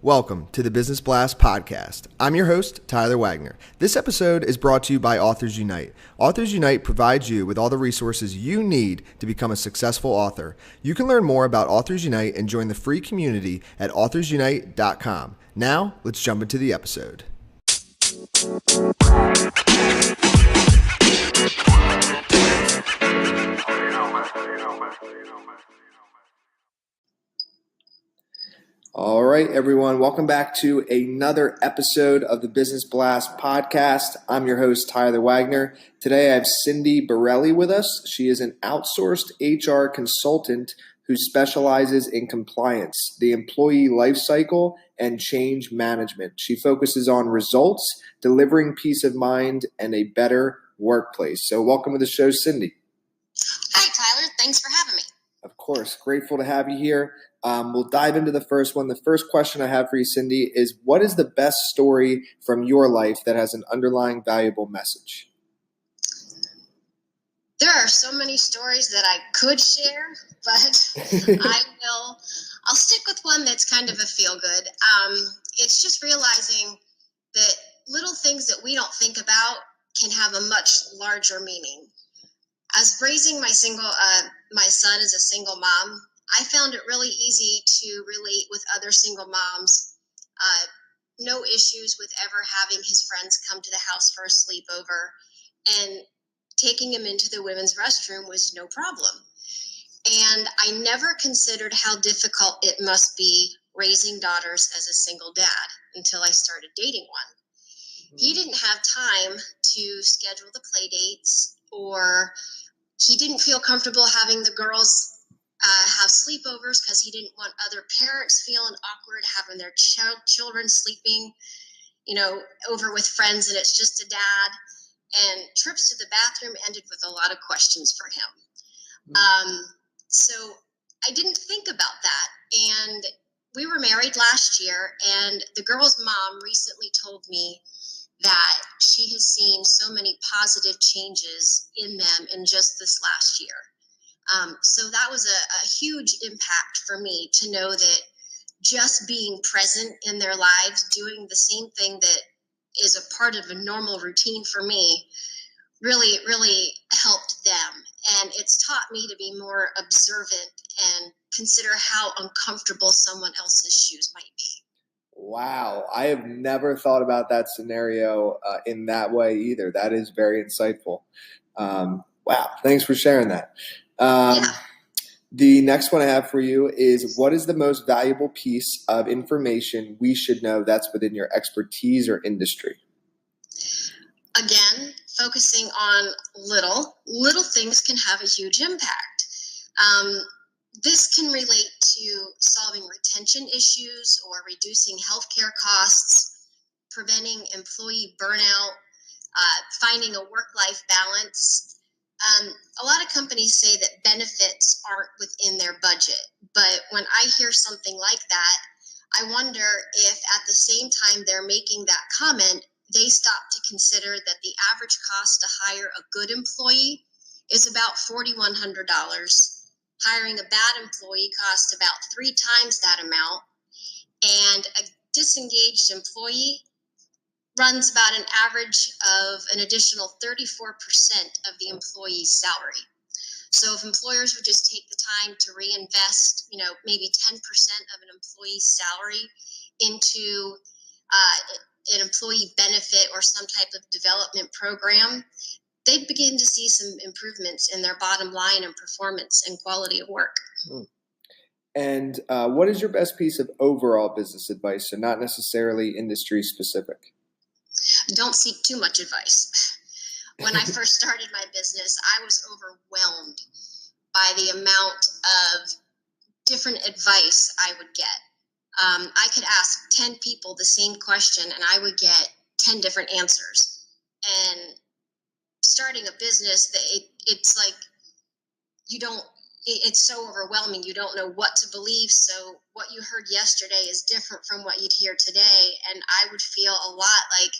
Welcome to the Business Blast podcast. I'm your host, Tyler Wagner. This episode is brought to you by Authors Unite. Authors Unite provides you with all the resources you need to become a successful author. You can learn more about Authors Unite and join the free community at authorsunite.com. Now, let's jump into the episode. All right, everyone. Welcome back to another episode of the Business Blast podcast. I'm your host, Tyler Wagner. Today, I have Cindy Borrelli with us. She is an outsourced HR consultant who specializes in compliance, the employee life cycle, and change management. She focuses on results, delivering peace of mind, and a better workplace. So welcome to the show, Cindy. Hi, Tyler. Thanks for having me. Of course. Grateful to have you here. We'll dive into the first one. The first question I have for you, Cindy, is what is the best story from your life that has an underlying valuable message? There are so many stories that I could share, but I'll stick with one that's kind of a feel-good. It's just realizing that little things that we don't think about can have a much larger meaning. As raising my son as a single mom, I found it really easy to relate with other single moms. No issues with ever having his friends come to the house for a sleepover, and taking him into the women's restroom was no problem. And I never considered how difficult it must be raising daughters as a single dad until I started dating one. He didn't have time to schedule the play dates, or he didn't feel comfortable having the girls have sleepovers because he didn't want other parents feeling awkward having their children sleeping, over with friends, and it's just a dad. And trips to the bathroom ended with a lot of questions for him. So I didn't think about that. And we were married last year, and the girl's mom recently told me that she has seen so many positive changes in them in just this last year. So that was a huge impact for me to know that just being present in their lives, doing the same thing that is a part of a normal routine for me, really, really helped them. And it's taught me to be more observant and consider how uncomfortable someone else's shoes might be. Wow. I have never thought about that scenario in that way either. That is very insightful. Wow. Thanks for sharing that. The next one I have for you is what is the most valuable piece of information we should know that's within your expertise or industry? Again, focusing on little things can have a huge impact. This can relate to solving retention issues or reducing healthcare costs, preventing employee burnout, finding a work-life balance. A lot of companies say that benefits aren't within their budget, but when I hear something like that, I wonder if at the same time they're making that comment, they stop to consider that the average cost to hire a good employee is about $4,100. Hiring a bad employee costs about 3 times that amount, and a disengaged employee runs about an average of an additional 34% of the employee's salary. So if employers would just take the time to reinvest, maybe 10% of an employee's salary into an employee benefit or some type of development program, they'd begin to see some improvements in their bottom line and performance and quality of work. And what is your best piece of overall business advice, so not necessarily industry specific? Don't seek too much advice. When I first started my business, I was overwhelmed by the amount of different advice I would get. I could ask 10 people the same question and I would get 10 different answers. And starting a business, it's like it's so overwhelming. You don't know what to believe. So what you heard yesterday is different from what you'd hear today. And I would feel a lot like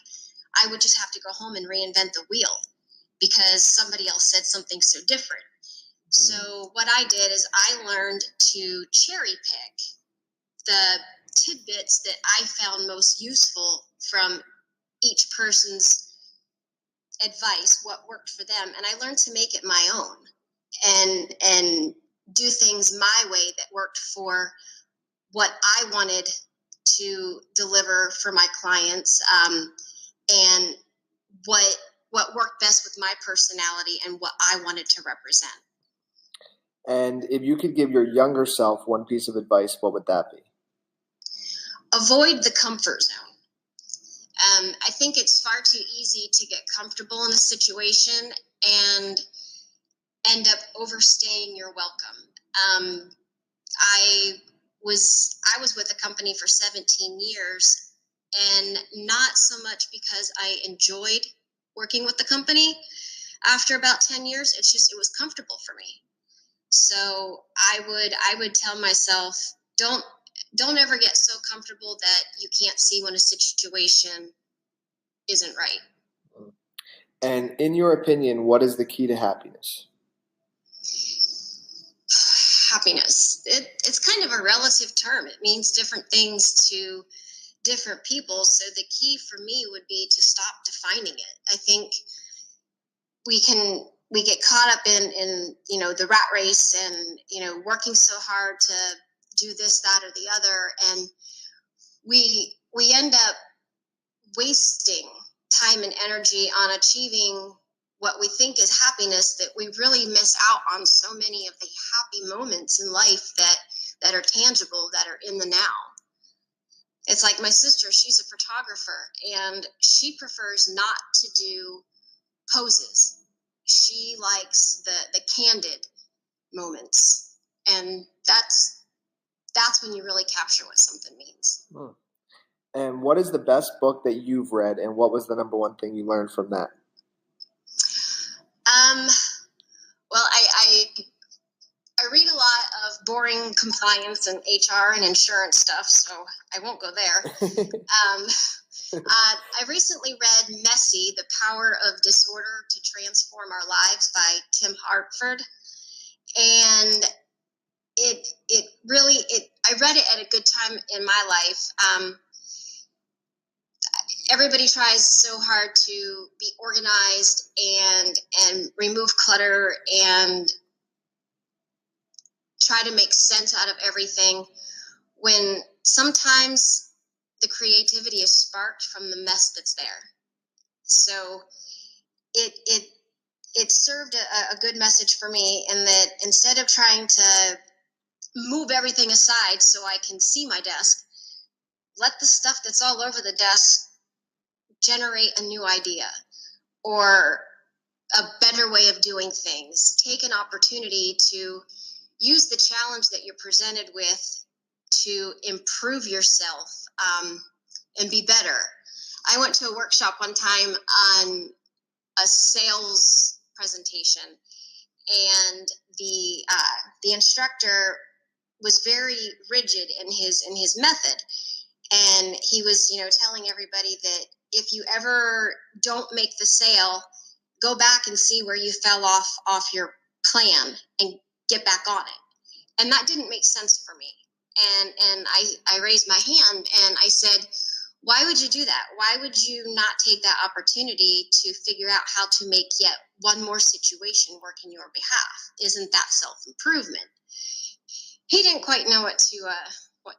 I would just have to go home and reinvent the wheel because somebody else said something so different. So what I did is I learned to cherry pick the tidbits tidbits that I found most useful from each person's advice, what worked for them, and I learned to make it my own and do things my way that worked for what I wanted to deliver for my clients, and what worked best with my personality and what I wanted to represent. And if you could give your younger self one piece of advice, what would that be? Avoid the comfort zone. I think it's far too easy to get comfortable in a situation and end up overstaying your welcome. I was with a company for 17 years, and not so much because I enjoyed working with the company. After about 10 years, it was comfortable for me. So I would tell myself, don't ever get so comfortable that you can't see when a situation isn't right. And in your opinion, what is the key to happiness? Happiness. It's kind of a relative term. It means different things to different people. So the key for me would be to stop defining it. I think we get caught up in the rat race and working so hard to do this, that, or the other, and we end up wasting time and energy on achieving what we think is happiness, that we really miss out on so many of the happy moments in life that are tangible, that are in the now. It's like my sister, she's a photographer, and she prefers not to do poses. She likes the candid moments, and that's when you really capture what something means. And what is the best book that you've read, and what was the number one thing you learned from that? Well, I read a lot of boring compliance and HR and insurance stuff, so I won't go there. I recently read Messy, The Power of Disorder to Transform Our Lives by Tim Hartford. And I read it at a good time in my life. Everybody tries so hard to be organized and remove clutter and try to make sense out of everything, when sometimes the creativity is sparked from the mess that's there. So it served a good message for me, in that instead of trying to move everything aside so I can see my desk, let the stuff that's all over the desk generate a new idea or a better way of doing things. Take an opportunity to use the challenge that you're presented with to improve yourself, and be better. I went to a workshop one time on a sales presentation, and the instructor was very rigid in his method, and he was telling everybody that if you ever don't make the sale, go back and see where you fell off your plan and get back on it. And that didn't make sense for me. And I raised my hand and I said, why would you do that? Why would you not take that opportunity to figure out how to make yet one more situation work in your behalf? Isn't that self-improvement? He didn't quite know what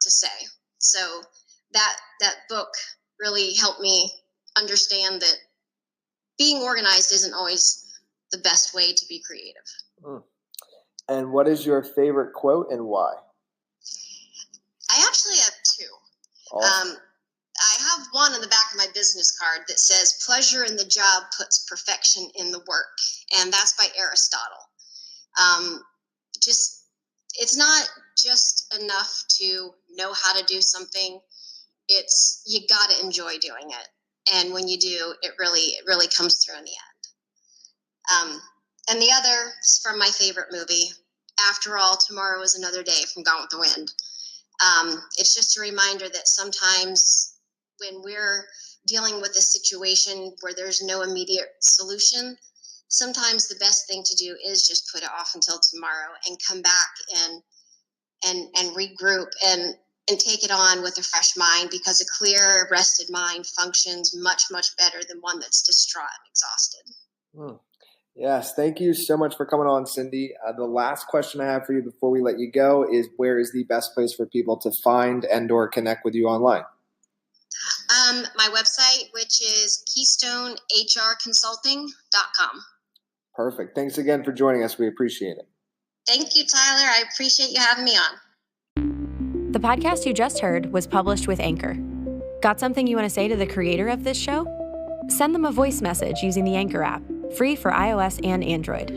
to say. So that book really helped me understand that being organized isn't always the best way to be creative. And what is your favorite quote and why? I actually have two. Awesome. I have one on the back of my business card that says, pleasure in the job puts perfection in the work. And that's by Aristotle. It's not just enough to know how to do something. You got to enjoy doing it. And when you do, it really comes through in the end. And the other is from my favorite movie, After All, Tomorrow is Another Day, from Gone with the Wind. It's just a reminder that sometimes when we're dealing with a situation where there's no immediate solution, sometimes the best thing to do is just put it off until tomorrow and come back and regroup. And and take it on with a fresh mind, because a clear, rested mind functions much, much better than one that's distraught and exhausted. Yes, thank you so much for coming on, Cindy. The last question I have for you before we let you go is, where is the best place for people to find and or connect with you online? My website, which is KeystoneHRConsulting.com. Perfect. Thanks again for joining us. We appreciate it. Thank you, Tyler. I appreciate you having me on. The podcast you just heard was published with Anchor. Got something you want to say to the creator of this show? Send them a voice message using the Anchor app, free for iOS and Android.